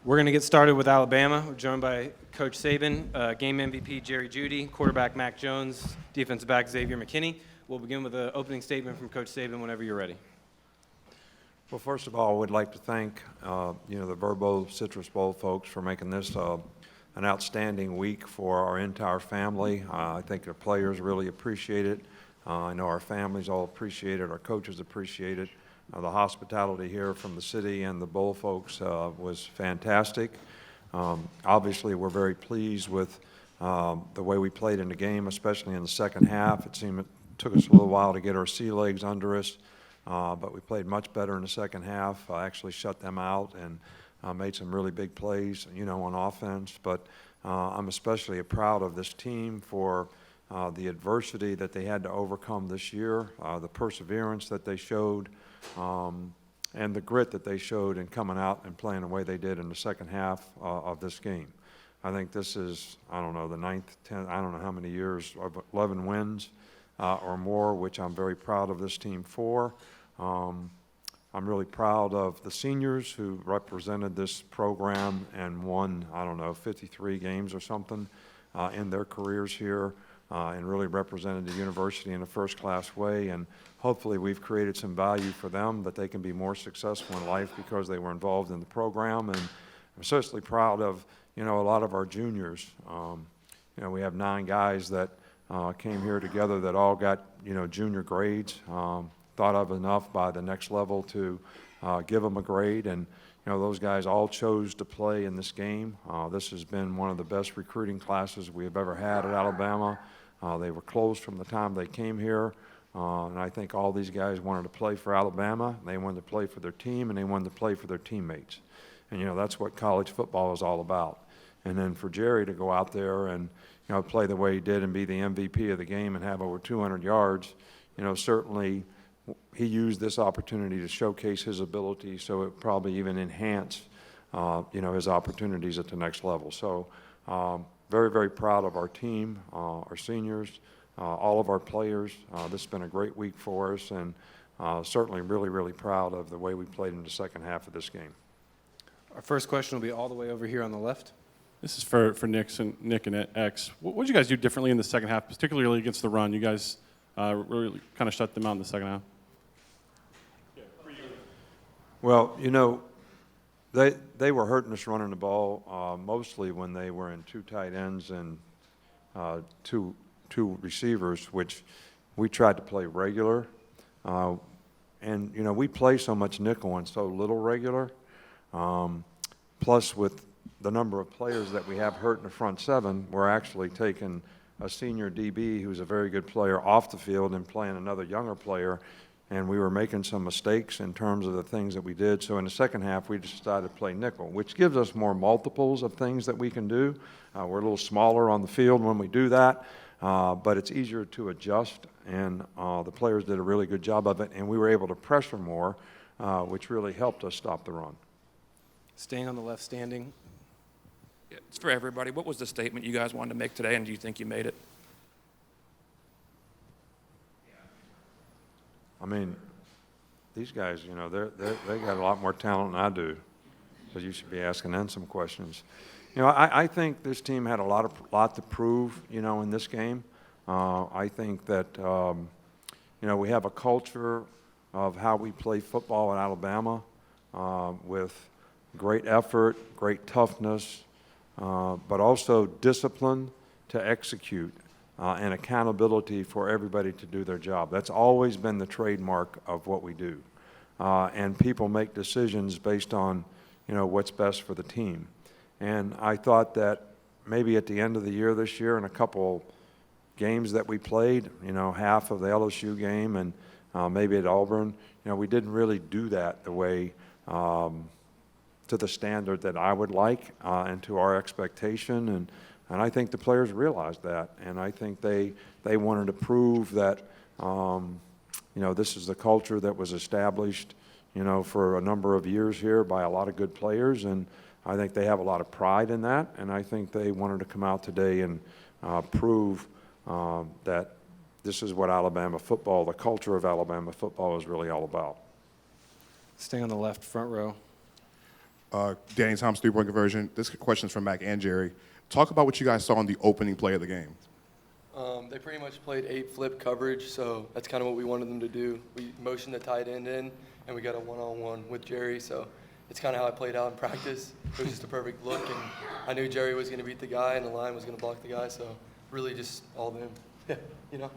We're going to get started with Alabama. We're joined by Coach Saban, game MVP Jerry Jeudy, quarterback Mac Jones, defensive back Xavier McKinney. We'll begin with an opening statement from Coach Saban whenever you're ready. Well, first of all, I would like to thank the Verbo Citrus Bowl folks for making this an outstanding week for our entire family. I think the players really appreciate it. I know our families all appreciate it. Our coaches appreciate it. The hospitality here from the city and the Bowl folks was fantastic. Obviously, we're very pleased with the way we played in the game, especially in the second half. It seemed it took us a little while to get our sea legs under us, but we played much better in the second half. I actually shut them out and made some really big plays, on offense. But I'm especially proud of this team for the adversity that they had to overcome this year, the perseverance that they showed, and the grit that they showed in coming out and playing the way they did in the second half of this game. I think this is, the 9th, 10th, I don't know how many years, of 11 wins or more, which I'm very proud of this team for. I'm really proud of the seniors who represented this program and won, 53 games or something in their careers here. And really represented the university in a first-class way. And hopefully we've created some value for them that they can be more successful in life because they were involved in the program. And I'm certainly proud of, a lot of our juniors. We have 9 guys that came here together that all got, junior grades, thought of enough by the next level to give them a grade. And, those guys all chose to play in this game. This has been one of the best recruiting classes we have ever had at Alabama. They were closed from the time they came here, and I think all these guys wanted to play for Alabama. They wanted to play for their team, and they wanted to play for their teammates. And, that's what college football is all about. And then for Jerry to go out there and, play the way he did and be the MVP of the game and have over 200 yards, certainly he used this opportunity to showcase his ability, so it probably even enhanced, his opportunities at the next level. So very, very proud of our team, our seniors, all of our players. This has been a great week for us, and certainly really, really proud of the way we played in the second half of this game. Our first question will be all the way over here on the left. This is for Nick and X. What did you guys do differently in the second half, particularly against the run? You guys really kind of shut them out in the second half. Well, they were hurting us running the ball mostly when they were in 2 tight ends and two receivers, which we tried to play regular. And, we play so much nickel and so little regular. Plus, with the number of players that we have hurt in the front 7, we're actually taking a senior DB who's a very good player off the field and playing another younger player. And we were making some mistakes in terms of the things that we did. So in the second half, we decided to play nickel, which gives us more multiples of things that we can do. We're a little smaller on the field when we do that, but it's easier to adjust. And the players did a really good job of it, and we were able to pressure more, which really helped us stop the run. Staying on the left standing. Yeah, it's for everybody. What was the statement you guys wanted to make today, and do you think you made it? I mean, these guys, they got a lot more talent than I do, so you should be asking them some questions. I think this team had a lot to prove, in this game. I think that, we have a culture of how we play football in Alabama with great effort, great toughness, but also discipline to execute. And accountability for everybody to do their job. That's always been the trademark of what we do. And people make decisions based on, what's best for the team. And I thought that maybe at the end of the year this year, in a couple games that we played, half of the LSU game and maybe at Auburn, we didn't really do that the way to the standard that I would like and to our expectation. And I think the players realized that, and I think they wanted to prove that, this is the culture that was established, for a number of years here by a lot of good players, and I think they have a lot of pride in that, and I think they wanted to come out today and prove that this is what Alabama football, the culture of Alabama football is really all about. Staying on the left front row. Danny Thomas, three-point conversion. This question is from Mac and Jerry. Talk about what you guys saw on the opening play of the game. They pretty much played 8 flip coverage, so that's kind of what we wanted them to do. We motioned the tight end in, and we got a one-on-one with Jerry, so it's kind of how I played out in practice. It was just a perfect look, and I knew Jerry was going to beat the guy, and the line was going to block the guy, so really just all them. Yeah, you know.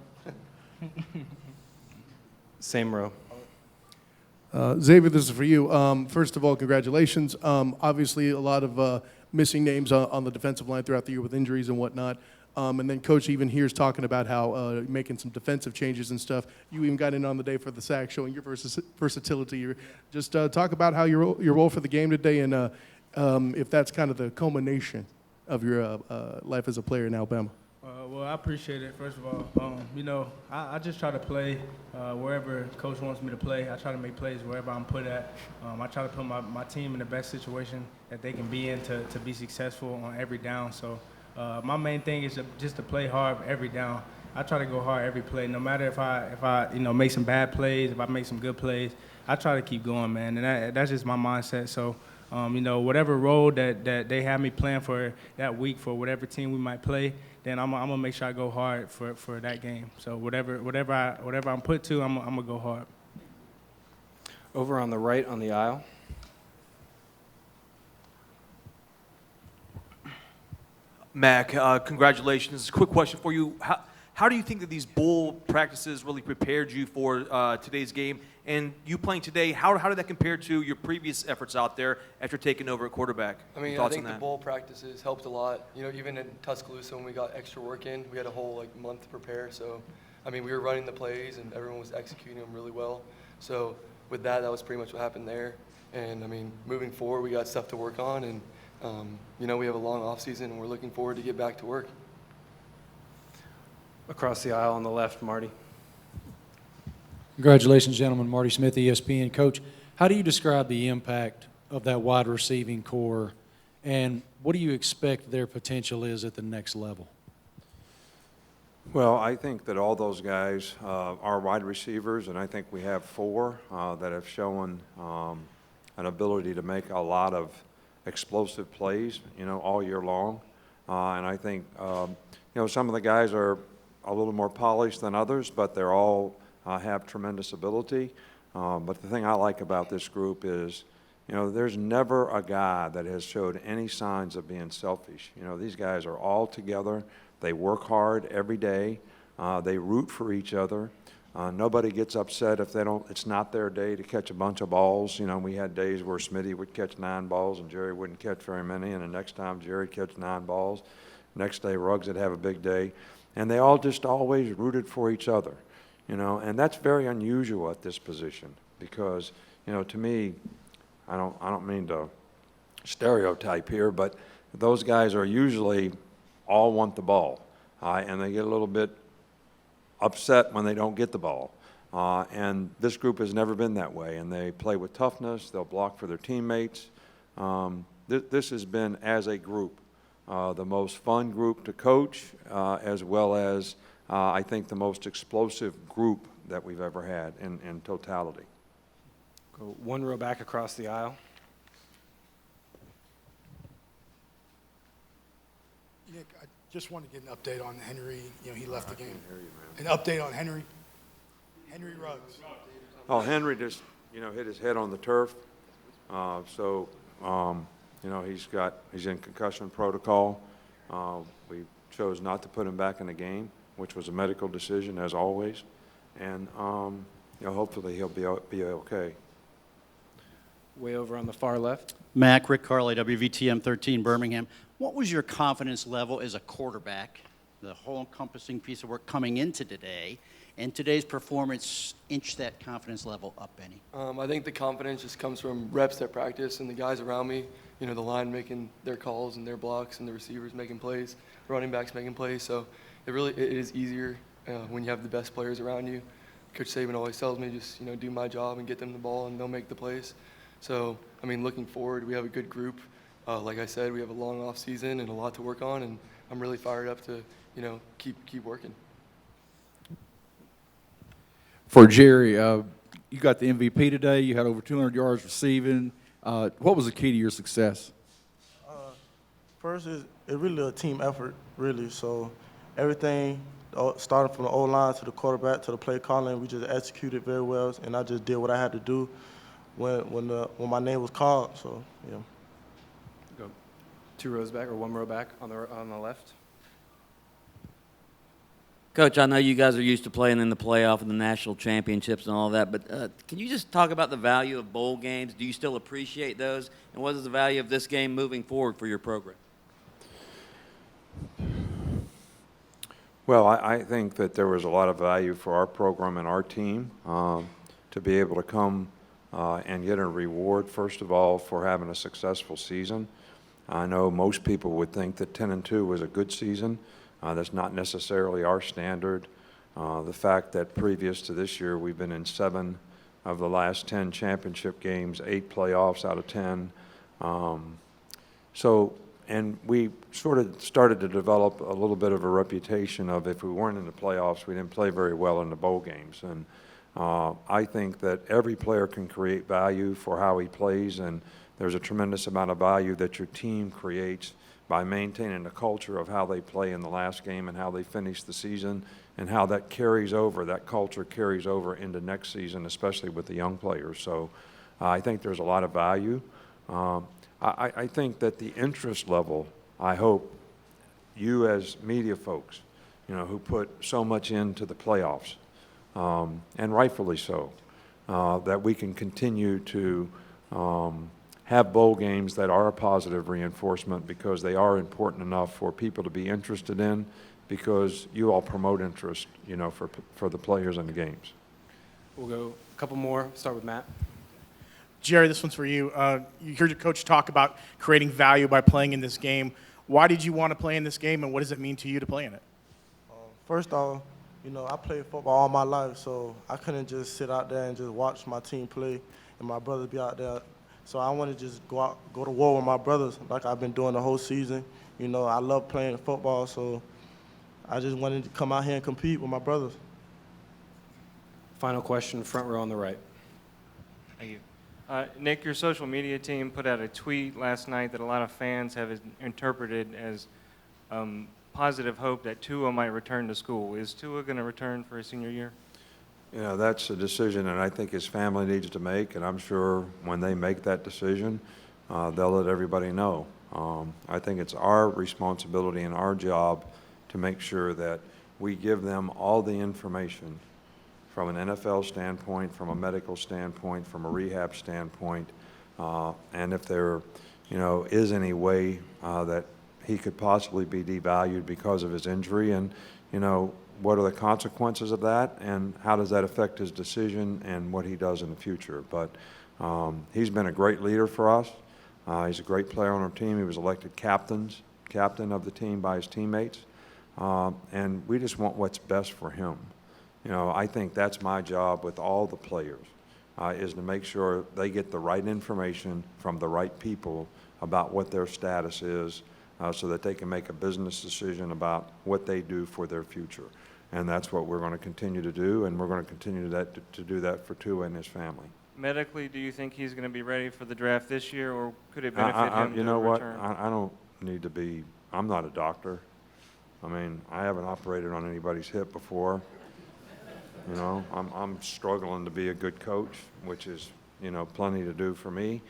Same row. Xavier, this is for you. First of all, congratulations. Obviously, a lot of missing names on the defensive line throughout the year with injuries and whatnot. And then Coach even here's talking about how making some defensive changes and stuff. You even got in on the day for the sack, showing your versatility. Just talk about how your role for the game today, and if that's kind of the culmination of your life as a player in Alabama. Well, I appreciate it, first of all. You know, I just try to play wherever Coach wants me to play. I try to make plays wherever I'm put at. I try to put my team in the best situation that they can be in to be successful on every down. So my main thing is just to play hard every down. I try to go hard every play, no matter if I make some bad plays, if I make some good plays. I try to keep going, man, and that's just my mindset. So, you know, whatever role that they have me playing for that week for whatever team we might play, then I'm gonna make sure I go hard for that game. So whatever I'm put to, I'm gonna go hard. Over on the right on the aisle. Mac, congratulations. Quick question for you. How do you think that these bowl practices really prepared you for today's game? And you playing today, how did that compare to your previous efforts out there after taking over at quarterback? I mean, I Thoughts think on the that? bowl practices helped a lot. You know, even in Tuscaloosa when we got extra work in, we had a whole month to prepare. So, I mean, we were running the plays and everyone was executing them really well. So with that was pretty much what happened there. And I mean, moving forward, we got stuff to work on, and you know, we have a long off season, and we're looking forward to get back to work. Across the aisle on the left, Marty. Congratulations, gentlemen. Marty Smith, ESPN. Coach, how do you describe the impact of that wide receiving core, and what do you expect their potential is at the next level? Well, I think that all those guys are wide receivers, and I think we have 4 that have shown an ability to make a lot of explosive plays, you know, all year long. And I think, you know, some of the guys are a little more polished than others, but they're all have tremendous ability. But the thing I like about this group is, you know, there's never a guy that has showed any signs of being selfish. You know, these guys are all together. They work hard every day. They root for each other. Nobody gets upset if it's not their day to catch a bunch of balls. You know, we had days where Smitty would catch 9 balls and Jerry wouldn't catch very many, and the next time Jerry catch 9 balls. Next day, Ruggs would have a big day. And they all just always rooted for each other, you know, and that's very unusual at this position because, you know, to me, I don't mean to stereotype here, but those guys are usually all want the ball, and they get a little bit upset when they don't get the ball. And this group has never been that way, and they play with toughness. They'll block for their teammates. This has been, as a group, the most fun group to coach, as well as, I think, the most explosive group that we've ever had in totality. Go one row back across the aisle. Nick, I just want to get an update on Henry. You know, he left the game. An update on Henry Ruggs. Oh, Henry just, you know, hit his head on the turf. You know, he's in concussion protocol. We chose not to put him back in the game, which was a medical decision, as always. And, you know, hopefully he'll be okay. Way over on the far left. Mac, Rick Carley, WVTM 13, Birmingham. What was your confidence level as a quarterback, the whole encompassing piece of work coming into today, and today's performance inched that confidence level up any? I think the confidence just comes from reps at practice and the guys around me, you know, the line making their calls and their blocks and the receivers making plays, running backs making plays. So it is easier when you have the best players around you. Coach Saban always tells me just, you know, do my job and get them the ball and they'll make the plays. So, I mean, looking forward, we have a good group. Like I said, we have a long off season and a lot to work on, and I'm really fired up to, you know, keep working. For Jerry, you got the MVP today. You had over 200 yards receiving. What was the key to your success? First, it really a team effort, really. So everything, starting from the O-line to the quarterback to the play calling, we just executed very well, and I just did what I had to do when my name was called. So, yeah. Go 2 rows back or 1 row back on the left. Coach, I know you guys are used to playing in the playoff and the national championships and all that, but can you just talk about the value of bowl games? Do you still appreciate those? And what is the value of this game moving forward for your program? Well, I think that there was a lot of value for our program and our team to be able to come and get a reward, first of all, for having a successful season. I know most people would think that 10-2 was a good season. That's not necessarily our standard. The fact that previous to this year, we've been in 7 of the last 10 championship games, 8 playoffs out of 10. And we sort of started to develop a little bit of a reputation of if we weren't in the playoffs, we didn't play very well in the bowl games. And I think that every player can create value for how he plays, and there's a tremendous amount of value that your team creates by maintaining the culture of how they play in the last game and how they finish the season and how that carries over, that culture carries over into next season, especially with the young players. So I think there's a lot of value. I think that the interest level, I hope you as media folks, who put so much into the playoffs, and rightfully so, that we can continue to have bowl games that are a positive reinforcement because they are important enough for people to be interested in because you all promote interest, for the players in the games. We'll go a couple more. Start with Matt. Jerry, this one's for you. You heard your coach talk about creating value by playing in this game. Why did you want to play in this game, and what does it mean to you to play in it? First off, I played football all my life, so I couldn't just sit out there and just watch my team play and my brothers be out there. So I want to just go to war with my brothers like I've been doing the whole season. I love playing football, so I just wanted to come out here and compete with my brothers. Final question, front row on the right. Thank you. Nick, your social media team put out a tweet last night that a lot of fans have interpreted as positive hope that Tua might return to school. Is Tua going to return for his senior year? That's a decision that I think his family needs to make, and I'm sure when they make that decision, they'll let everybody know. I think it's our responsibility and our job to make sure that we give them all the information from an NFL standpoint, from a medical standpoint, from a rehab standpoint, and if there, is any way that he could possibly be devalued because of his injury, and what are the consequences of that, and how does that affect his decision and what he does in the future. But he's been a great leader for us. He's a great player on our team. He was elected captain of the team by his teammates, and we just want what's best for him. I think that's my job with all the players, is to make sure they get the right information from the right people about what their status is, so that they can make a business decision about what they do for their future. And that's what we're going to continue to do, and we're going to continue to do that for Tua and his family. Medically, do you think he's going to be ready for the draft this year, or could it benefit him to You know what? return? I don't need to be. I'm not a doctor. I mean, I haven't operated on anybody's hip before. I'm struggling to be a good coach, which is, plenty to do for me.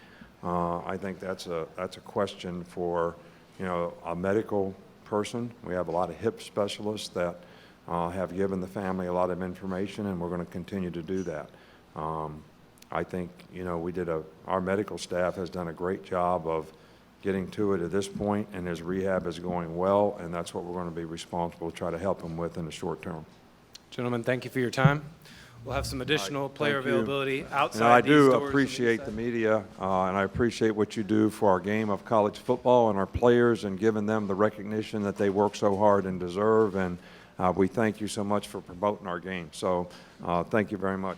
I think that's a question for, a medical person. We have a lot of hip specialists that have given the family a lot of information, and we're going to continue to do that. I think, our medical staff has done a great job of getting to it at this point, and his rehab is going well, and that's what we're going to be responsible to try to help him with in the short term. Gentlemen, thank you for your time. We'll have some additional player Thank you. availability outside I these do doors. appreciate the media, and I appreciate what you do for our game of college football and our players and giving them the recognition that they work so hard and deserve. And we thank you so much for promoting our game. So thank you very much.